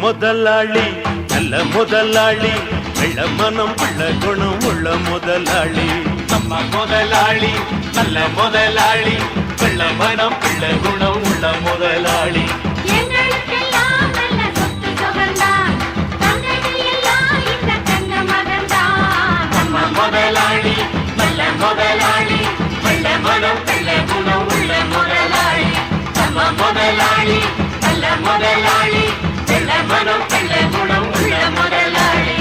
முதலாளி நல்ல முதலாளி வெள்ள மனம் உள்ள குணம் உள்ள முதலாளி நம்ம முதலாளி நல்ல முதலாளி வெள்ள மனம் உள்ள குணம் உள்ள முதலாளி முதலாளி நல்ல முதலாளி வெள்ள மனம் உள்ள குணம் உள்ள முதலாளி நம்ம முதலாளி நல்ல முதலாளி மனம் நல்ல குணம் உள்ள முதலாளி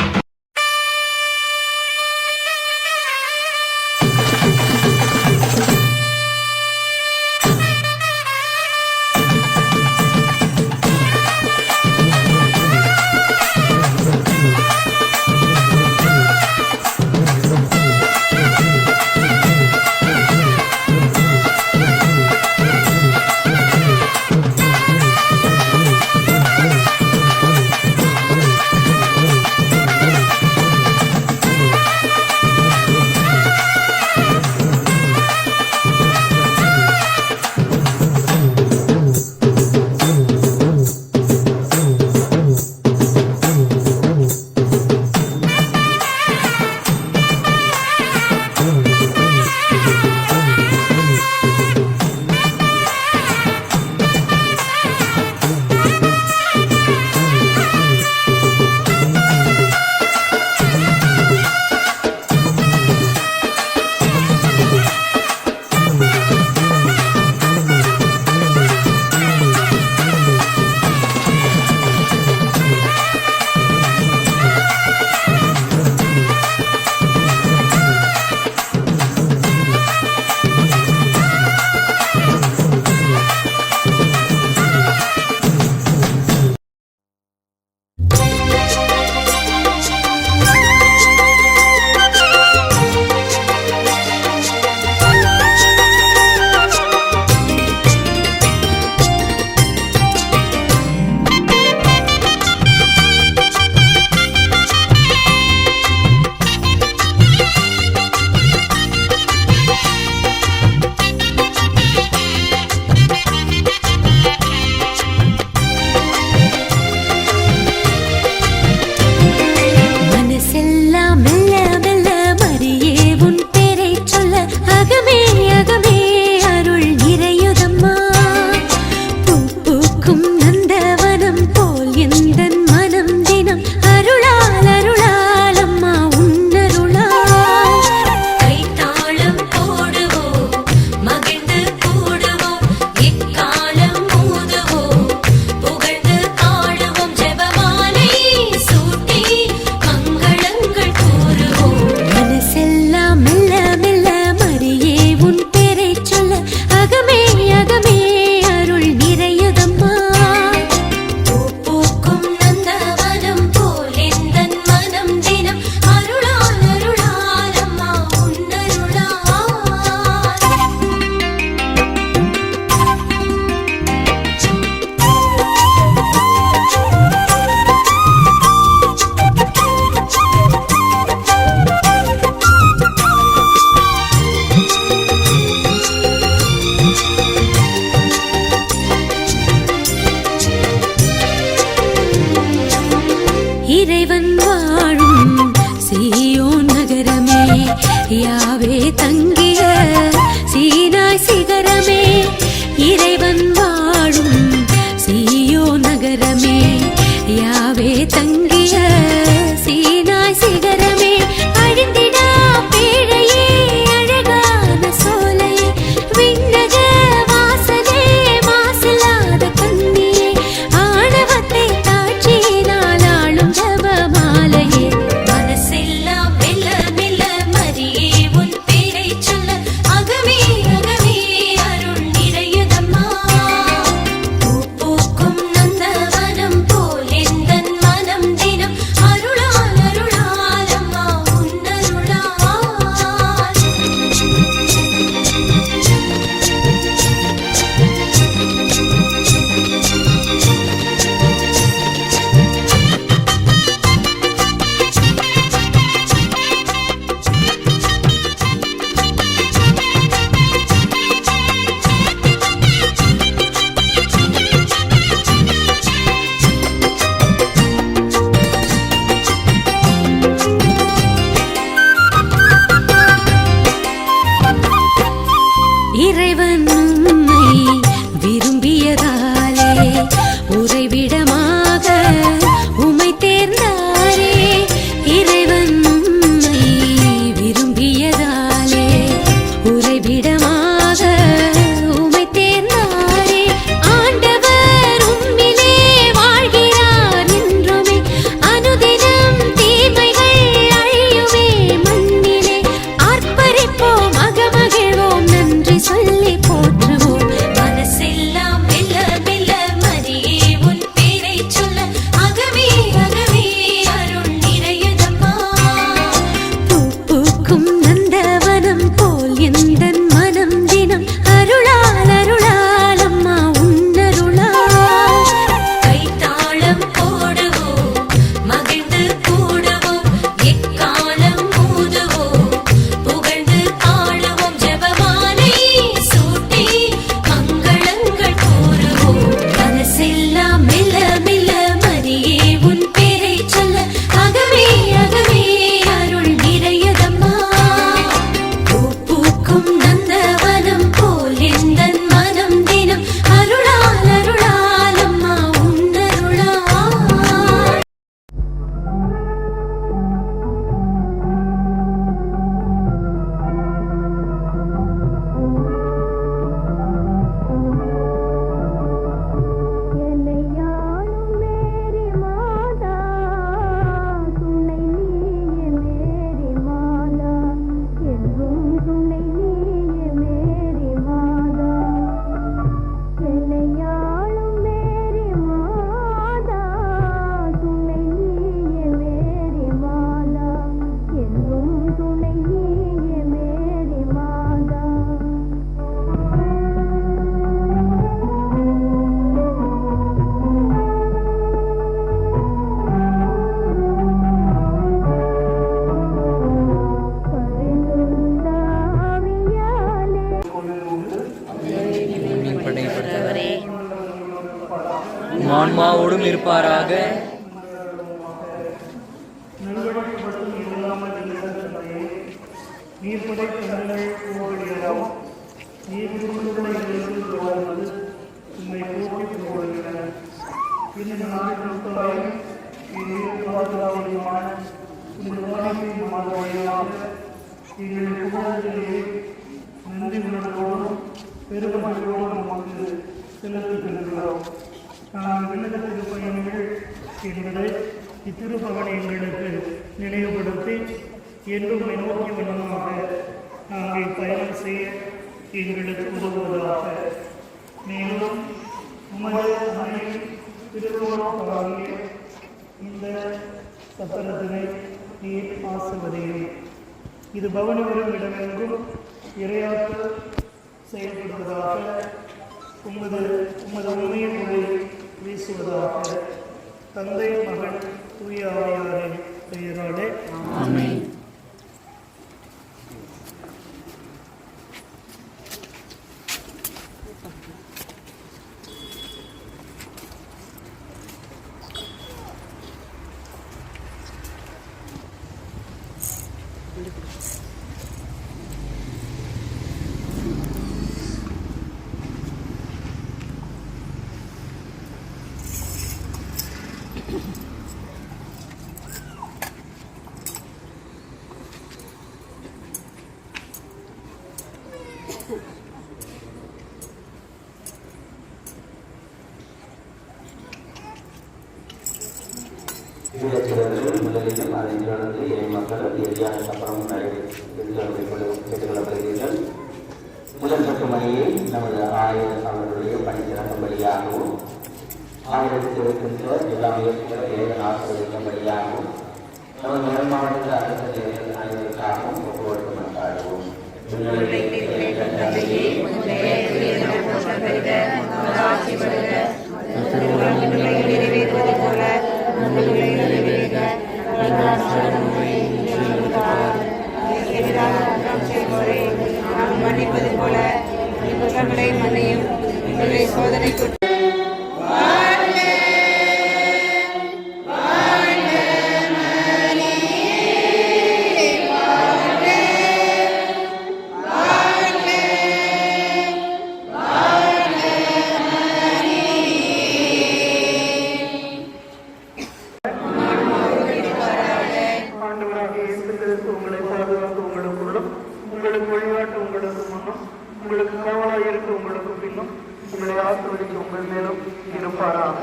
ஆன்மாவோடும் இருப்பாராக. நன்றி உணர்வோடும் பெருமகளோடும் நமக்கு செலுத்துகின்றோம். நாம் விண்ணக திருப்பயணிகள் என்பதை இத்திருப்பவனை எங்களுக்கு நினைவுபடுத்தி என்றும் நோக்கிய வண்ணமாக நாங்கள் பயணம் செய்ய எங்களுக்கு உதவுவதாக. மேலும் உமது அணையில் திருவோணமாகிய இந்த சப்பரத்தினை நீர் ஆசிர்வதியும். இது பவனி வரும் இடமெங்கும் இறையாற்று செயல்படுவதாக. உமது உண்மைய மொழி வீசுவதாக. தந்தை மகன் தூய ஆவியாரின் பெயராலே ஆமென். முதலிலும் அதை தொடர்ந்து மக்கள் எளியாக அப்புறம் கேட்டுக்கொள்ளப்படுகிறீர்கள். முதல் பட்டுமணியை நமது ஆயர் அவர்களுடைய பணித்திறக்கும்படியாகவும் ஆயிரத்தில் இருக்கின்ற எல்லா முயற்சிகளும் ஆசிரியர்களும்படியாகவும் நமது முதல் மாவட்டத்தில் அரசு அனைவருக்காகவும் ஒப்புக்கொடுக்கப்பட்டாகவும் மன்னிப்பது போல குற்றங்களை மன்னியும். எங்களை சோதனைக்கு உங்களை பாதுகாத்து உங்களுக்குள்ளும் உங்களுக்கு வழிகாட்டு உங்களுக்கு முன்னும் உங்களுக்கு கவலாக இருக்க உங்களுக்கு பின்னும் உங்களை ஆசிர்வதிக்க உங்கள் மேலும் இருப்பாராக.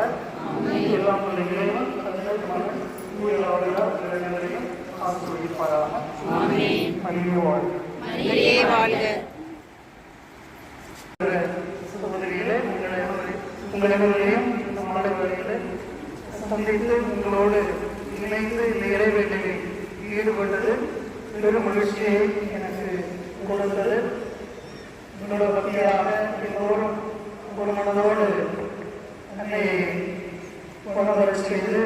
எல்லாம் ஆசிர்வதிப்பாராக. சகோதரிகளே, உங்களையும் இந்த மாணவர்களை சந்தித்து உங்களோடு இணைந்து இந்த இறைவேட்டையில் ஈடுபட்டது பெரும் மகிழ்ச்சியை எனக்கு கொடுத்தது. உங்களோட பக்தியாக எல்லோரும் ஒரு மனதோடு என்னை கொண்டவர செய்து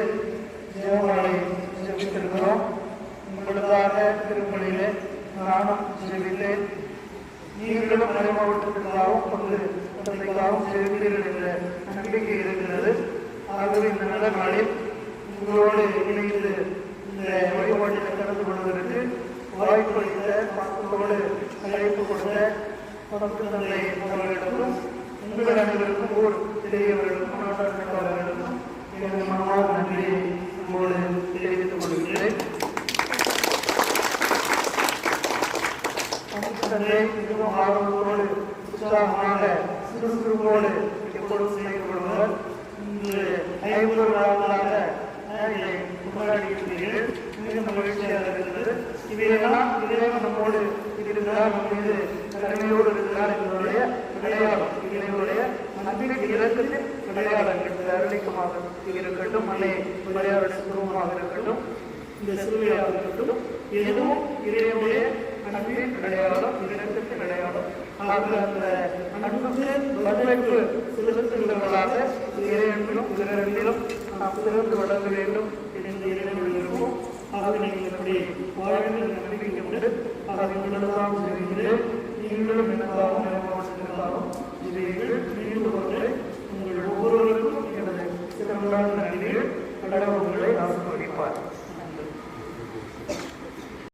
ஜெபங்களை ஜெபித்திருக்கிறோம். உங்களுக்காக திருமொழியிலே நானும் ஜெபித்தேன். நீங்களும் மறை மாவட்டத்திற்காகவும் பங்குக்காகவும் ஜெபித்தீர்கள் என்ற நம்பிக்கை இருக்கிறது. ஆகவே இந்த நல்ல நாளில் உங்களோடு இணைந்து இந்த வழிபாட்டில் கலந்து கொள்வதற்கு வாய்ப்பு அளித்த மக்களோடு அழைப்பு கொடுத்த பக்த தந்தை அவர்களுக்கும் உங்கள் அனைவருக்கும் ஊர் பெரியவர்களுக்கும் நாட்டாளர்களுக்கும் எனது மனமார்ந்த நன்றியை உங்களோடு தெரிவித்துக் கொள்கிறேன். தந்தை மிகவும் ஆர்வத்தோடு உற்சாகமாக சுறுசுறுப்போடு எப்பொழுதும் செயல்படுவார். இன்று 50 நாட்களாக இதை கொண்டாடியிருக்கிறீர்கள். மிகுந்த மகிழ்ச்சியாக இருக்கிறது. இவையெல்லாம் இறைவன் நம்மோடு இருக்கிறார், நம் மீது கருணையோடு இருக்கிறார் என்பதுடைய அடையாளம். இறைவனுடைய அன்பிற்கு இறக்கத்தின் அடையாளங்கள் அருளிக்கமாக இருக்கட்டும், அன்னை மரியாதை சுருவமாக இருக்கட்டும், இந்த சிலுவையாக இருக்கட்டும், எதுவும் இறைவனுடைய அன்பின் அடையாளம், இறக்கத்தின் அடையாளம். ஆக அந்த அன்புக்கு வரவேற்பு செலுத்துகின்றவர்களாக இறைவனிலும் பிறரிலும் நாம் சிறந்து வளர்க்க வேண்டும் என்று இறைவனில் இருக்கும். ஆக நீங்கள் எப்படி வாழ்வில் நம்பிக்கை உண்டு. ஆக உங்களுக்காகவும் செய்கிறேன். நீங்களும் எனக்காகவும் மாவட்டத்திற்காகவும் இதை